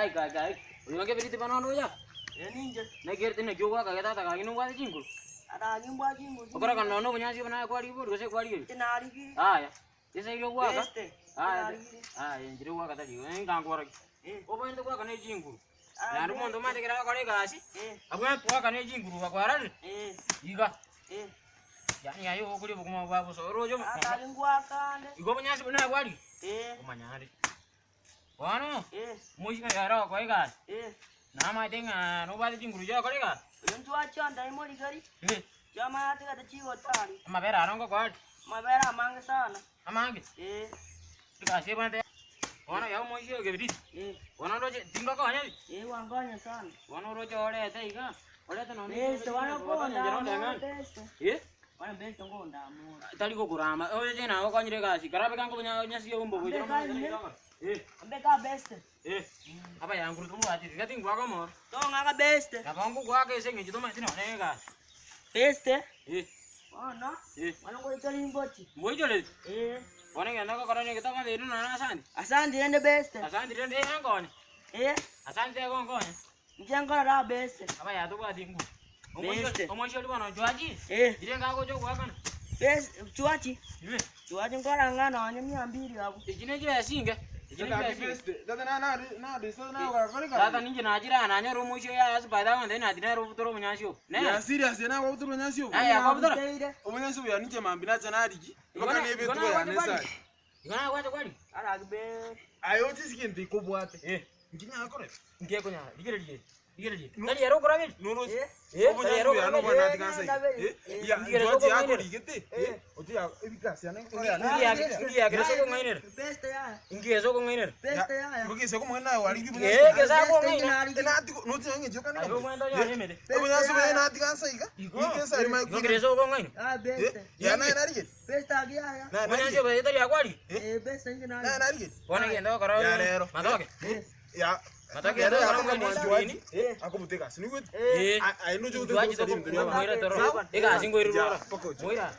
Kai. Uliwa ke beriti panono ya. Ninja. Na gerti na jowa ka kata ka inu wa jingul. Ada nyumba jingu. Okora kan nono punya si bana kwari bur gose kwari. Tenari ki. Ya. Desa iyo wa ka. Tenari. Jiro wa kata jiwa en kan kwara. Obo ndo wa kan jingul. Na rumo ndo mate kira kwari ka si. Abwa wa kan jingul wa kwara. Iga. Yani ayo okuri bukuma babu so rojo. Ada lingua kande. Igo punya si bana kwari. Kumanyari. Wano? Mushi kan yara ko iga. Nama tenga no bali jinguru jo ko iga. Yentu acha ndai mori gari. Jama ate kata chiwo tari. Mabera arongo ko. Mabera mange sana. Amangi. Tika se bante. Wano yao mushi ke bidit. Wano roje tinga ko hanya. Wanganya sana. Wano roje ore ate iga. Ore to no. Wana ko nda. Wana best ngo nda mo. Tali ko kurama. Oje jena ko nyire ga si. Karabe kan ko nyasi yo umbo ko jero. Ambeka best. Apa yang guru tumu ati gati ngwa ko mo. To ngaka best. Kapangu gwa ke sengi jito ma tino nega. Best. No. Wana ko itali ngochi. Mojole. Wana ngenda ko korone kita kan inu na asandi. Asandi ende best. Asandi rende yango ni. Asandi ko ngone. Njengo ra best. Apa ya to kwa dingu. Best. Omosholi bana joaji. Dire nga ko jo kwa kana. Best chuachi. Chuachi ngora ngana anya 200 hapo. Ijine je yasinge. Tata ninje na ajira na nyoro musho ya aspada wande na dinero butoro munyasho. Ne. Ya serious na ko butoro munyasho. Ya ko butoro. Omunyasho ya nije mambina tsana adiki. Baka ne betu ya nesa. Igana kwaje kwali? Ara gbe. Ayo tisiki ndi ko bwate. Nginya akore. Ngiye kunya. Digere. Tali yaro korabe. Nuro. Omunyasho ya no bana tikansa. Ya joti yako digete. Oti ya ebikasi ya ko ya. Ngiya greso ko ngainer. Best ya. Ngiye so ko ngainer. Best ya. Buki se ko mwana wali gibi. Ke sa ko ngainer. Tena ati no ti ngi joka ni. Ayo mwendo ya nemede. Omunyasho ya na tikansa iga. Ike sa ri ma. Ngreso ko ngainer. Best. Ya na dige. Best agia ya. Munyasho ba itali akwali. Best ngi na. Na dige. Wana ngenda ko karo. Matoke. Ya. Matake ya ko ngani ni. Akubuteka sini kwet. Ai no jugo to. Tuaji to ko moira toro. Ega singo iru. Moira.